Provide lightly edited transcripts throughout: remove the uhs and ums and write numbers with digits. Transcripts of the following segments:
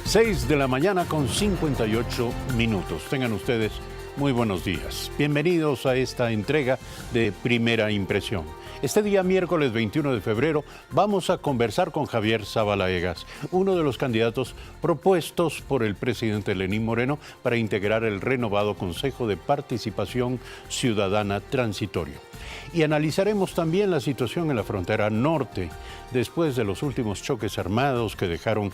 6 de la mañana con 58 minutos. Tengan ustedes muy buenos días. Bienvenidos a esta entrega de Primera Impresión. Este día, miércoles 21 de febrero, vamos a conversar con Javier Zabalaegas, uno de los candidatos propuestos por el presidente Lenín Moreno para integrar el renovado Consejo de Participación Ciudadana Transitorio. Y analizaremos también la situación en la frontera norte, después de los últimos choques armados que dejaron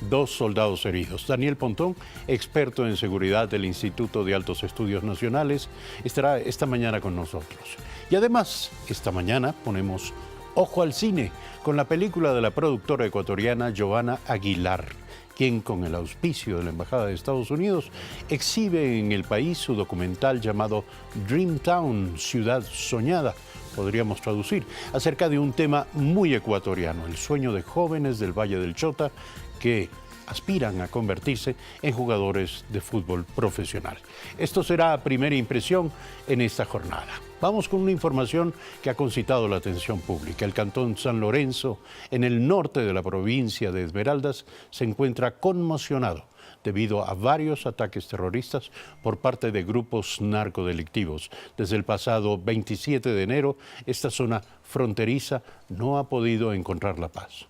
2 soldados heridos. Daniel Pontón, experto en seguridad del Instituto de Altos Estudios Nacionales, estará esta mañana con nosotros. Y además, esta mañana ponemos ojo al cine con la película de la productora ecuatoriana Joana Aguilar, quien con el auspicio de la Embajada de Estados Unidos exhibe en el país su documental llamado Dreamtown, Ciudad Soñada, podríamos traducir, acerca de un tema muy ecuatoriano, el sueño de jóvenes del Valle del Chota que aspiran a convertirse en jugadores de fútbol profesional. Esto será Primera Impresión en esta jornada. Vamos con una información que ha concitado la atención pública. El cantón San Lorenzo, en el norte de la provincia de Esmeraldas, se encuentra conmocionado debido a varios ataques terroristas por parte de grupos narcodelictivos. Desde el pasado 27 de enero, esta zona fronteriza no ha podido encontrar la paz.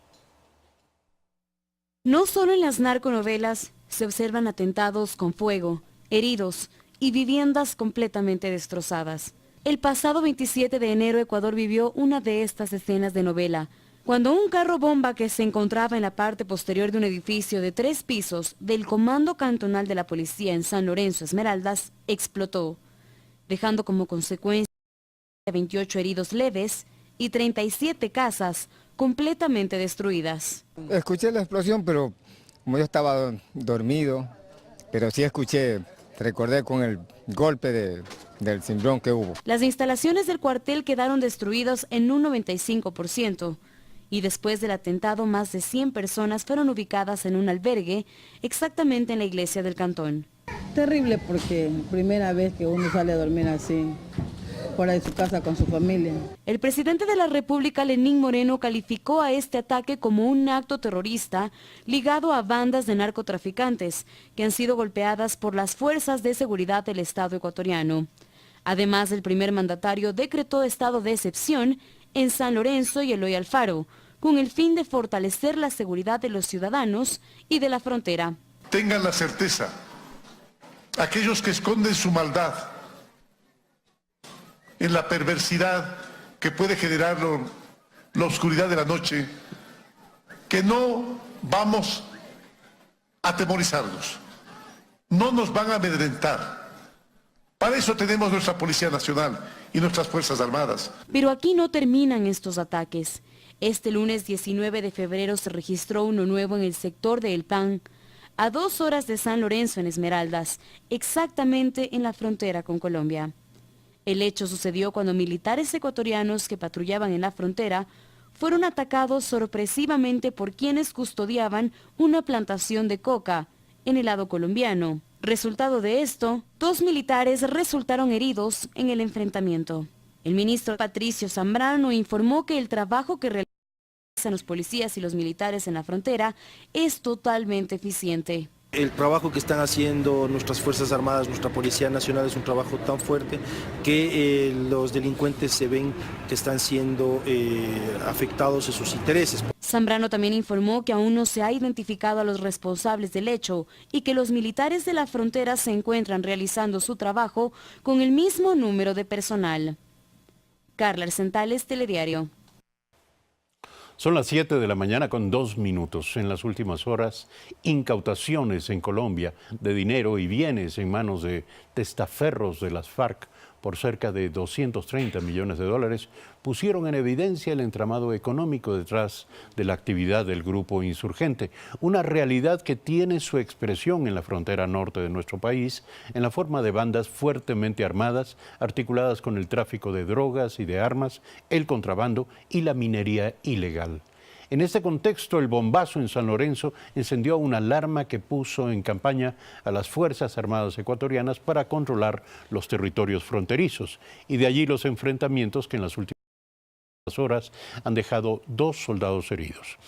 No solo en las narconovelas se observan atentados con fuego, heridos y viviendas completamente destrozadas. El pasado 27 de enero Ecuador vivió una de estas escenas de novela, cuando un carro bomba que se encontraba en la parte posterior de un edificio de 3 pisos del Comando Cantonal de la Policía en San Lorenzo, Esmeraldas, explotó, dejando como consecuencia 28 heridos leves y 37 casas completamente destruidas. Escuché la explosión, pero como yo estaba dormido, pero sí escuché, recordé con el golpe del cimbrón que hubo. Las instalaciones del cuartel quedaron destruidas en un 95%, y después del atentado más de 100 personas fueron ubicadas en un albergue exactamente en la iglesia del cantón. Terrible porque primera vez que uno sale a dormir así, fuera de su casa con su familia. El presidente de la República, Lenín Moreno, calificó a este ataque como un acto terrorista ligado a bandas de narcotraficantes que han sido golpeadas por las fuerzas de seguridad del Estado ecuatoriano. Además, el primer mandatario decretó estado de excepción en San Lorenzo y Eloy Alfaro, con el fin de fortalecer la seguridad de los ciudadanos y de la frontera. Tengan la certeza, aquellos que esconden su maldad en la perversidad que puede generar la oscuridad de la noche, que no vamos a atemorizarlos, no nos van a amedrentar. Para eso tenemos nuestra Policía Nacional y nuestras Fuerzas Armadas. Pero aquí no terminan estos ataques. Este lunes 19 de febrero se registró uno nuevo en el sector de El Pan, a 2 horas de San Lorenzo en Esmeraldas, exactamente en la frontera con Colombia. El hecho sucedió cuando militares ecuatorianos que patrullaban en la frontera fueron atacados sorpresivamente por quienes custodiaban una plantación de coca en el lado colombiano. Resultado de esto, 2 militares resultaron heridos en el enfrentamiento. El ministro Patricio Zambrano informó que el trabajo que realizan los policías y los militares en la frontera es totalmente eficiente. El trabajo que están haciendo nuestras Fuerzas Armadas, nuestra Policía Nacional, es un trabajo tan fuerte que los delincuentes se ven que están siendo afectados en sus intereses. Zambrano también informó que aún no se ha identificado a los responsables del hecho y que los militares de la frontera se encuentran realizando su trabajo con el mismo número de personal. Carla Arcentales, Telediario. Son las 7 de la mañana con 2 minutos. En las últimas horas, incautaciones en Colombia de dinero y bienes en manos de testaferros de las FARC por cerca de 230 millones de dólares pusieron en evidencia el entramado económico detrás de la actividad del grupo insurgente, una realidad que tiene su expresión en la frontera norte de nuestro país, en la forma de bandas fuertemente armadas, articuladas con el tráfico de drogas y de armas, el contrabando y la minería ilegal. En este contexto, el bombazo en San Lorenzo encendió una alarma que puso en campaña a las Fuerzas Armadas ecuatorianas para controlar los territorios fronterizos, y de allí los enfrentamientos que en las últimas horas han dejado 2 soldados heridos.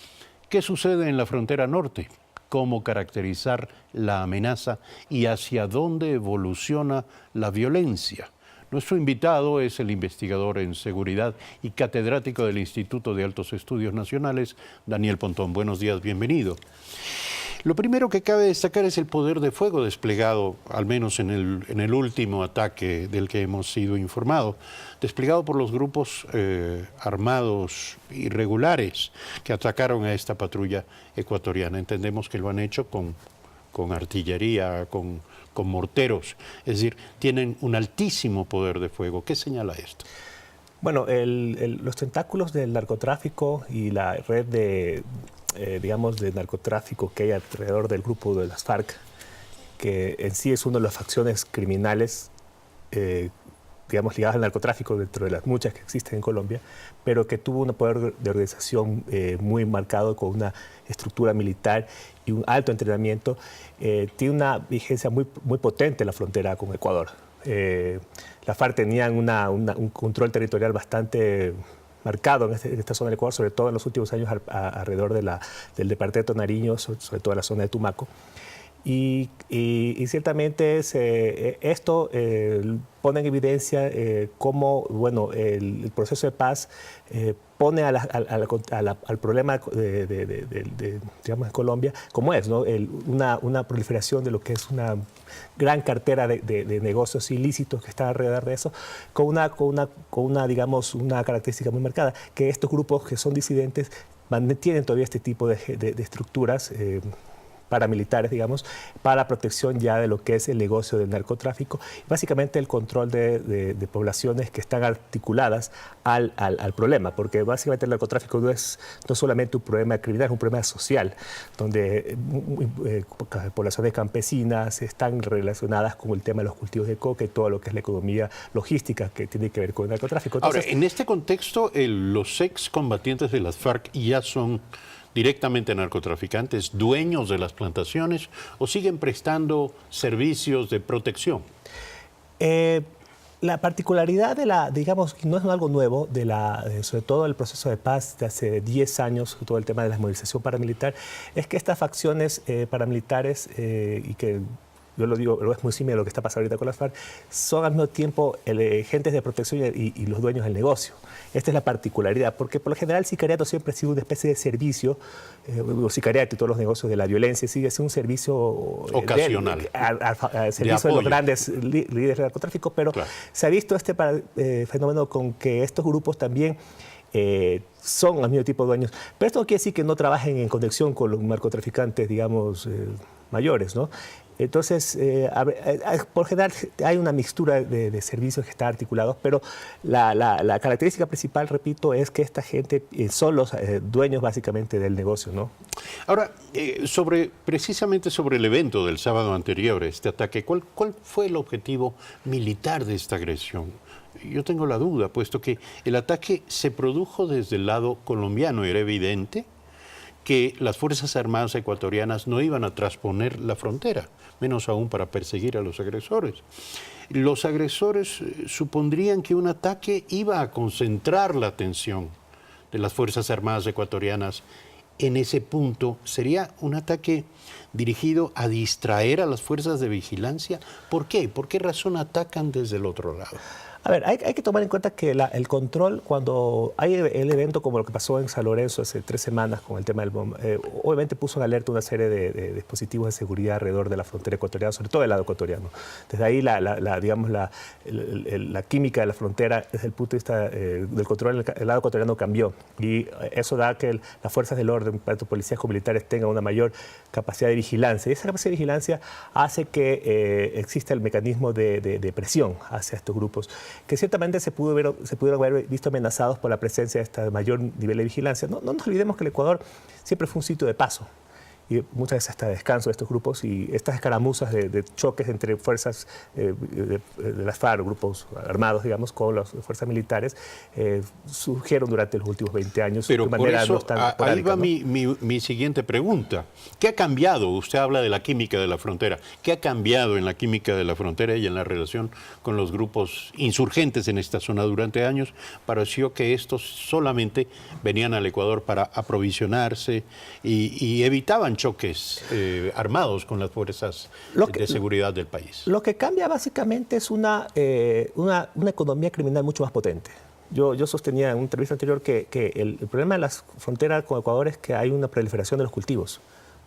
¿Qué sucede en la frontera norte? cómo caracterizar la amenaza y hacia dónde evoluciona la violencia. Nuestro invitado es el investigador en seguridad y catedrático del Instituto de Altos Estudios Nacionales, Daniel Pontón. Buenos días, bienvenido. Lo primero que cabe destacar es el poder de fuego desplegado, al menos en el último ataque del que hemos sido informados, desplegado por los grupos armados irregulares que atacaron a esta patrulla ecuatoriana. Entendemos que lo han hecho con artillería, con morteros, es decir, tienen un altísimo poder de fuego. ¿Qué señala esto? Bueno, los tentáculos del narcotráfico y la red de narcotráfico que hay alrededor del grupo de las FARC, que en sí es una de las facciones criminales, ligadas al narcotráfico dentro de las muchas que existen en Colombia, pero que tuvo un poder de organización muy marcado, con una estructura militar y un alto entrenamiento. Tiene una vigencia muy potente en la frontera con Ecuador. Las FARC tenían un control territorial bastante marcado en esta zona del Ecuador, sobre todo en los últimos años alrededor del departamento de Nariño, sobre todo en la zona de Tumaco. Y ciertamente esto pone en evidencia cómo el proceso de paz pone al problema de Colombia como es, ¿no? Una proliferación de lo que es una gran cartera de negocios ilícitos que está alrededor de eso, con una característica muy marcada, que estos grupos que son disidentes mantienen todavía este tipo de estructuras paramilitares, para la protección ya de lo que es el negocio del narcotráfico, básicamente el control de poblaciones que están articuladas al problema, porque básicamente el narcotráfico no es solamente un problema criminal, es un problema social, donde poblaciones campesinas están relacionadas con el tema de los cultivos de coca y todo lo que es la economía logística que tiene que ver con el narcotráfico. Entonces, ahora, en este contexto, los excombatientes de las FARC ya son directamente narcotraficantes, dueños de las plantaciones, o siguen prestando servicios de protección. La particularidad no es algo nuevo, sobre todo el proceso de paz de hace 10 años, todo el tema de la movilización paramilitar, es que estas facciones paramilitares, y que yo lo digo, es muy similar a lo que está pasando ahorita con las FARC, son al mismo tiempo agentes de protección y los dueños del negocio. Esta es la particularidad, porque por lo general el sicariato siempre ha sido una especie de servicio, el sicariato y todos los negocios de la violencia sigue siendo un servicio ocasional, al servicio de los grandes líderes del narcotráfico, pero claro, se ha visto este fenómeno con que estos grupos también son al mismo tipo de dueños. Pero esto no quiere decir que no trabajen en conexión con los narcotraficantes, mayores, ¿no? Entonces, por general hay una mixtura de servicios que están articulados, pero la característica principal, repito, es que esta gente son los dueños básicamente del negocio, ¿no? Ahora, precisamente sobre el evento del sábado anterior, este ataque, ¿cuál fue el objetivo militar de esta agresión? Yo tengo la duda, puesto que el ataque se produjo desde el lado colombiano. Era evidente que las Fuerzas Armadas ecuatorianas no iban a trasponer la frontera, menos aún para perseguir a los agresores. Los agresores supondrían que un ataque iba a concentrar la atención de las Fuerzas Armadas ecuatorianas en ese punto. ¿Sería un ataque dirigido a distraer a las fuerzas de vigilancia? ¿Por qué? ¿Por qué razón atacan desde el otro lado? A ver, hay que tomar en cuenta que el control, cuando hay el evento como lo que pasó en San Lorenzo hace 3 semanas con el tema del obviamente puso en alerta una serie de dispositivos de seguridad alrededor de la frontera ecuatoriana, sobre todo del lado ecuatoriano. Desde ahí la química de la frontera desde el punto de vista del control el lado ecuatoriano cambió, y eso da que las fuerzas del orden, tanto policías como militares, tengan una mayor capacidad de vigilancia, y esa capacidad de vigilancia hace que exista el mecanismo de presión hacia estos grupos, que ciertamente se pudieron haber visto amenazados por la presencia de este mayor nivel de vigilancia. No nos olvidemos que el Ecuador siempre fue un sitio de paso, y muchas veces hasta descanso de estos grupos, y estas escaramuzas de choques entre fuerzas de las FARC, grupos armados, con las fuerzas militares, surgieron durante los últimos 20 años. Pero de por manera eso, no tan ahí esporádica, va ¿no? mi siguiente pregunta. ¿Qué ha cambiado? Usted habla de la química de la frontera. ¿Qué ha cambiado en la química de la frontera y en la relación con los grupos insurgentes en esta zona durante años? Pareció que estos solamente venían al Ecuador para aprovisionarse y evitaban choques armados con las fuerzas de seguridad del país. Lo que cambia básicamente es una economía criminal mucho más potente. Yo sostenía en una entrevista anterior que el problema de las fronteras con Ecuador es que hay una proliferación de los cultivos,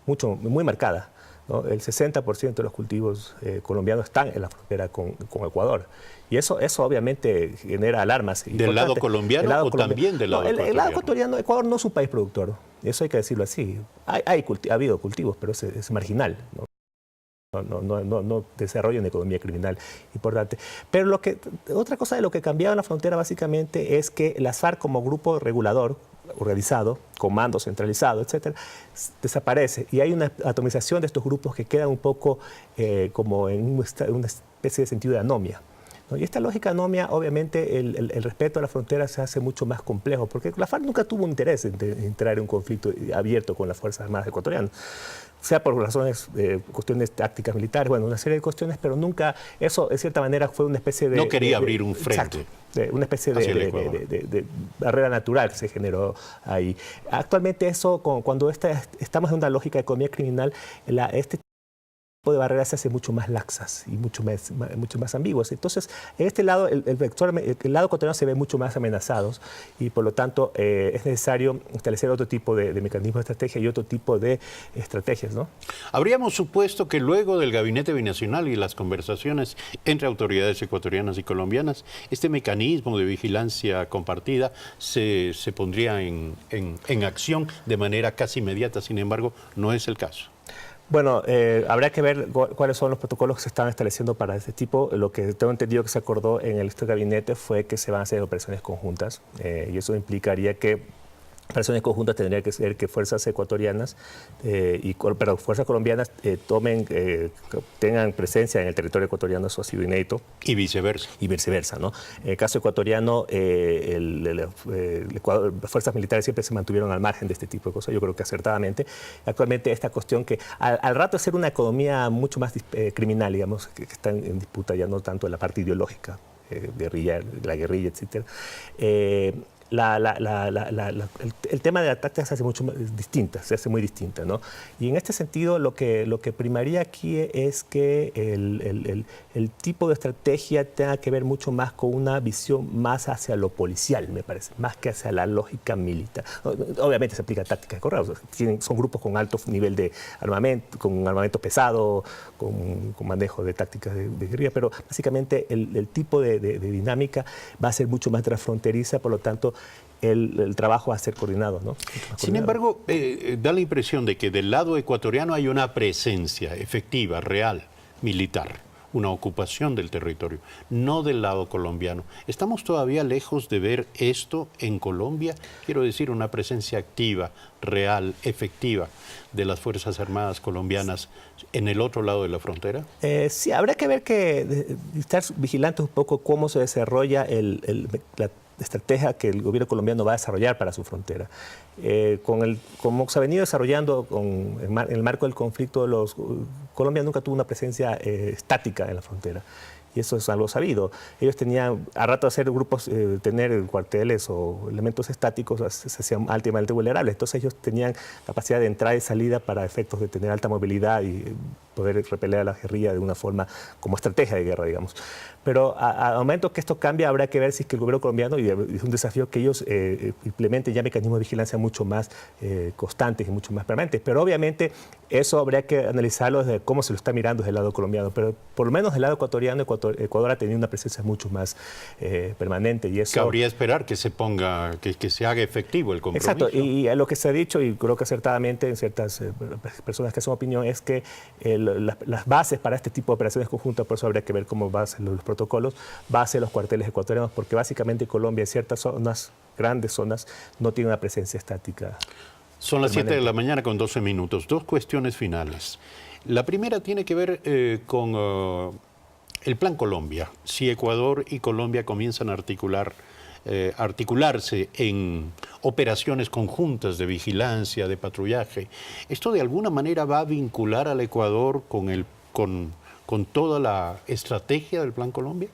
muy marcada, ¿no? El 60% de los cultivos colombianos están en la frontera con Ecuador. Y eso obviamente genera alarmas. ¿Del lado colombiano o también del lado ecuatoriano? El lado ecuatoriano, Ecuador no es un país productor, eso hay que decirlo así. Ha habido cultivos, pero es marginal, ¿no? No desarrolla una economía criminal importante. Pero otra cosa de lo que cambiaba en la frontera básicamente es que las FARC como grupo regulador, organizado, comando centralizado, etcétera, desaparece. Y hay una atomización de estos grupos que quedan un poco como en una especie de sentido de anomia, ¿no? Y esta lógica anomia, obviamente, el respeto a la frontera se hace mucho más complejo, porque la FARC nunca tuvo un interés en entrar en un conflicto abierto con las Fuerzas Armadas ecuatorianas, sea por razones, cuestiones tácticas militares, bueno, una serie de cuestiones, pero nunca, eso de cierta manera fue una especie de... No quería abrir un frente. Exacto, una especie de barrera natural que se generó ahí. Actualmente eso, cuando estamos en una lógica de economía criminal, este tipo de barreras se hacen mucho más laxas y mucho más ambiguas. Entonces, en este lado, el lado ecuatoriano se ve mucho más amenazados y por lo tanto es necesario establecer otro tipo de mecanismos de estrategia y otro tipo de estrategias, ¿no? Habríamos supuesto que luego del gabinete binacional y las conversaciones entre autoridades ecuatorianas y colombianas, este mecanismo de vigilancia compartida se pondría en acción de manera casi inmediata. Sin embargo, no es el caso. Bueno, habrá que ver cuáles son los protocolos que se están estableciendo para este tipo. Lo que tengo entendido que se acordó en este gabinete fue que se van a hacer operaciones conjuntas y eso implicaría que operaciones conjuntas tendría que ser que fuerzas ecuatorianas fuerzas colombianas tengan presencia en el territorio ecuatoriano, eso ha sido inédito. Y viceversa. Y viceversa, ¿no? En el caso ecuatoriano, Ecuador, las fuerzas militares siempre se mantuvieron al margen de este tipo de cosas, yo creo que acertadamente. Actualmente esta cuestión que al rato de ser una economía mucho más criminal, digamos, que está en disputa ya no tanto en la parte ideológica, la guerrilla, etcétera. El tema de la táctica se hace muy distinta, ¿no? Y en este sentido lo que primaría aquí es que el tipo de estrategia tenga que ver mucho más con una visión más hacia lo policial, me parece, más que hacia la lógica militar. Obviamente se aplica tácticas de correos, son grupos con alto nivel de armamento, con armamento pesado, con manejo de tácticas de guerrilla, pero básicamente el tipo de dinámica va a ser mucho más transfronteriza, por lo tanto el trabajo va a ser coordinado, ¿no? Sin embargo, da la impresión de que del lado ecuatoriano hay una presencia efectiva, real, militar, una ocupación del territorio, no del lado colombiano. ¿Estamos todavía lejos de ver esto en Colombia? Quiero decir, una presencia activa, real, efectiva de las Fuerzas Armadas colombianas en el otro lado de la frontera. Sí, habrá que ver estar vigilantes un poco cómo se desarrolla la estrategia que el gobierno colombiano va a desarrollar para su frontera. Como se ha venido desarrollando en el marco del conflicto, Colombia nunca tuvo una presencia estática en la frontera. Y eso es algo sabido. Ellos tenían, a rato de hacer grupos, tener cuarteles o elementos estáticos, se hacían altamente vulnerables. Entonces ellos tenían capacidad de entrada y salida para efectos de tener alta movilidad y poder repeler a la guerrilla de una forma como estrategia de guerra, digamos. Pero al momento que esto cambia, habrá que ver si es que el gobierno colombiano, y es un desafío que ellos implementen ya mecanismos de vigilancia mucho más constantes y mucho más permanentes. Pero obviamente eso habría que analizarlo desde cómo se lo está mirando desde el lado colombiano. Pero por lo menos del lado ecuatoriano, Ecuador ha tenido una presencia mucho más permanente. Y eso cabría esperar que se ponga, que se haga efectivo el compromiso. Exacto, y lo que se ha dicho, y creo que acertadamente en ciertas personas que hacen opinión, es que las bases para este tipo de operaciones conjuntas, por eso habría que ver cómo va a ser los protocolos, va a ser los cuarteles ecuatorianos, porque básicamente Colombia en ciertas zonas, grandes zonas, no tiene una presencia estática. Son las 7 de la mañana con 12 minutos. Dos cuestiones finales. La primera tiene que ver con el Plan Colombia. Si Ecuador y Colombia comienzan a articularse en operaciones conjuntas de vigilancia, de patrullaje, ¿esto de alguna manera va a vincular al Ecuador con toda la estrategia del Plan Colombia?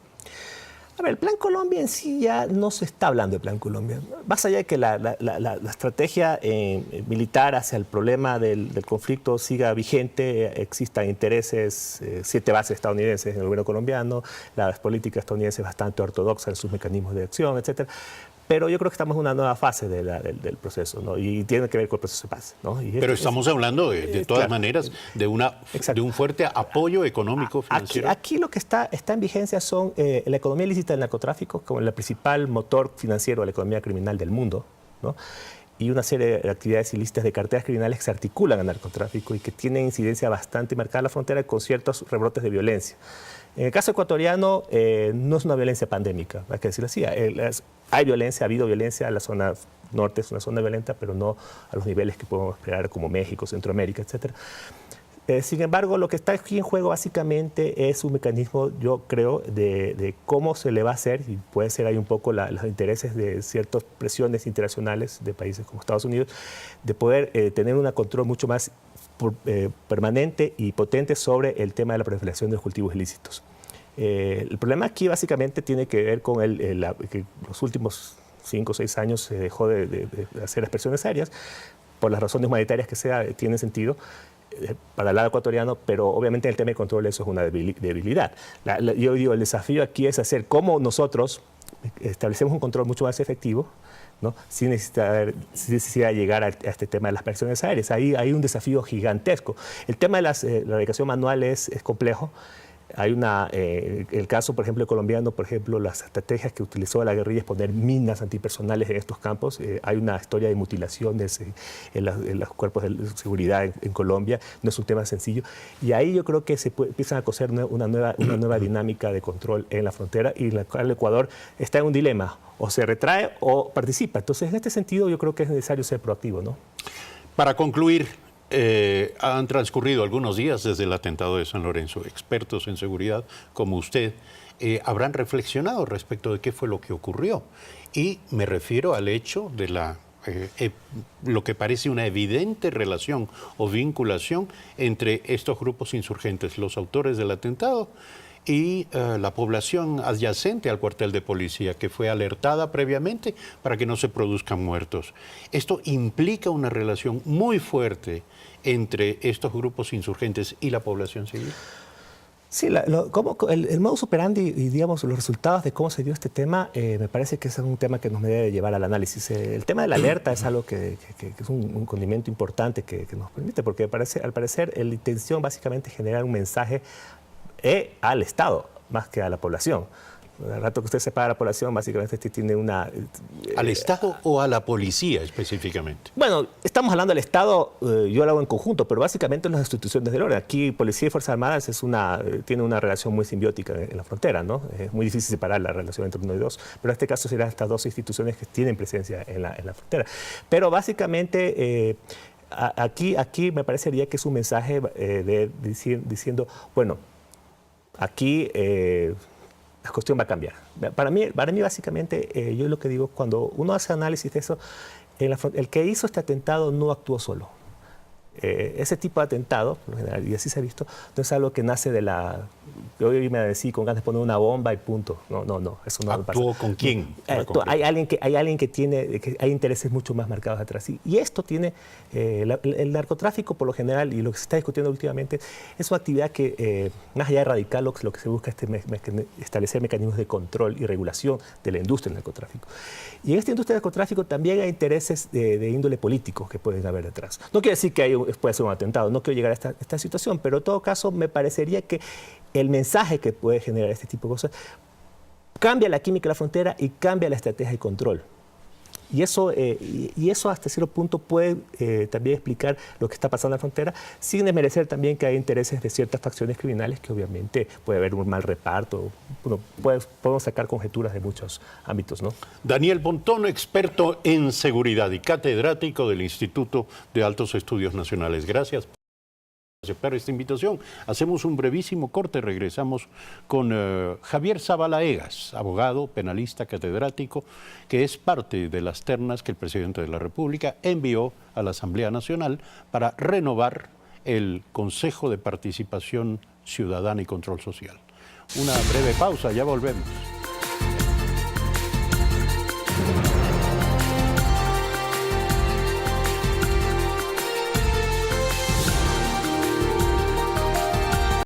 A ver, el Plan Colombia en sí ya no se está hablando de Plan Colombia. Más allá de que la estrategia militar hacia el problema del conflicto siga vigente, existan intereses, 7 bases estadounidenses en el gobierno colombiano, las políticas estadounidenses bastante ortodoxas en sus mecanismos de acción, etcétera. Pero yo creo que estamos en una nueva fase del proceso, ¿no? Y tiene que ver con el proceso de paz, ¿no? Pero estamos hablando, de todas maneras, de un fuerte apoyo económico, financiero. Aquí lo que está en vigencia son la economía ilícita del narcotráfico, como el principal motor financiero de la economía criminal del mundo, ¿no? Y una serie de actividades ilícitas de carteras criminales que se articulan al narcotráfico y que tienen incidencia bastante marcada en la frontera con ciertos rebrotes de violencia. En el caso ecuatoriano, no es una violencia pandémica, hay que decirlo así. Hay violencia, ha habido violencia, la zona norte es una zona violenta, pero no a los niveles que podemos esperar como México, Centroamérica, etc. Sin embargo, lo que está aquí en juego básicamente es un mecanismo, yo creo, de cómo se le va a hacer, y puede ser ahí un poco los intereses de ciertas presiones internacionales de países como Estados Unidos, de poder tener un control mucho más permanente y potente sobre el tema de la proliferación de los cultivos ilícitos. El problema aquí básicamente tiene que ver con que los últimos 5 o 6 años se dejó de hacer expresiones aéreas, por las razones humanitarias que sea, tiene sentido para el lado ecuatoriano, pero obviamente el tema de control eso es una debilidad. Yo digo, el desafío aquí es hacer cómo nosotros establecemos un control mucho más efectivo, ¿no? Sin necesidad de llegar a este tema de las presiones aéreas. Ahí hay un desafío gigantesco. El tema de la erradicación manual es complejo. Hay el caso, por ejemplo, colombiano, por ejemplo, las estrategias que utilizó la guerrilla es poner minas antipersonales en estos campos. Hay una historia de mutilaciones en los cuerpos de seguridad en Colombia. No es un tema sencillo. Y ahí yo creo que empiezan a coser una nueva dinámica de control en la frontera y en la cual el Ecuador está en un dilema. O se retrae o participa. Entonces, en este sentido, yo creo que es necesario ser proactivo, ¿no? Para concluir, han transcurrido algunos días desde el atentado de San Lorenzo. Expertos en seguridad como usted habrán reflexionado respecto de qué fue lo que ocurrió. Y me refiero al hecho de lo que parece una evidente relación o vinculación entre estos grupos insurgentes, los autores del atentado, y la población adyacente al cuartel de policía, que fue alertada previamente para que no se produzcan muertos. Esto implica una relación muy fuerte entre estos grupos insurgentes y la población civil. Sí, el modus operandi y digamos los resultados de cómo se dio este tema, me parece que es un tema que nos debe llevar al análisis. El tema de la alerta es algo que es un condimento importante que nos permite, porque al parecer la intención básicamente es generar un mensaje al Estado, más que a la población. Al rato que usted separa a la población, básicamente tiene una... ¿Al Estado o a la policía específicamente? Bueno, estamos hablando del Estado, yo lo hago en conjunto, pero básicamente en las instituciones del orden. Aquí Policía y Fuerzas Armadas tiene una relación muy simbiótica en la frontera, ¿no? Es muy difícil separar la relación entre uno y dos, pero en este caso serán estas dos instituciones que tienen presencia en la frontera. Pero básicamente... Aquí me parecería que es un mensaje diciendo, bueno, aquí la cuestión va a cambiar. Para mí básicamente, yo lo que digo, cuando uno hace análisis de eso, el que hizo este atentado no actuó solo. Ese tipo de atentado, por lo general, y así se ha visto, no es algo que nace de la... Yo me decía con ganas de poner una bomba y punto. No, eso no pasa. ¿Actuó con quién? Hay alguien que hay intereses mucho más marcados atrás. Y esto tiene... el narcotráfico, por lo general, y lo que se está discutiendo últimamente, es una actividad que, más allá de radical, lo que se busca es establecer mecanismos de control y regulación de la industria del narcotráfico. Y en esta industria del narcotráfico también hay intereses de índole político que pueden haber detrás. No quiere decir que puede ser un atentado, no quiero llegar a esta situación, pero en todo caso me parecería que el mensaje que puede generar este tipo de cosas cambia la química de la frontera y cambia la estrategia de control. Y eso hasta cierto punto puede también explicar lo que está pasando en la frontera, sin desmerecer también que hay intereses de ciertas facciones criminales que obviamente puede haber un mal reparto. Bueno, podemos sacar conjeturas de muchos ámbitos, ¿no? Daniel Pontón, experto en seguridad y catedrático del Instituto de Altos Estudios Nacionales. Gracias por aceptar esta invitación. Hacemos un brevísimo corte, regresamos con Javier Zavala Egas, abogado, penalista, catedrático, que es parte de las ternas que el presidente de la República envió a la Asamblea Nacional para renovar el Consejo de Participación Ciudadana y Control Social. Una breve pausa, ya volvemos.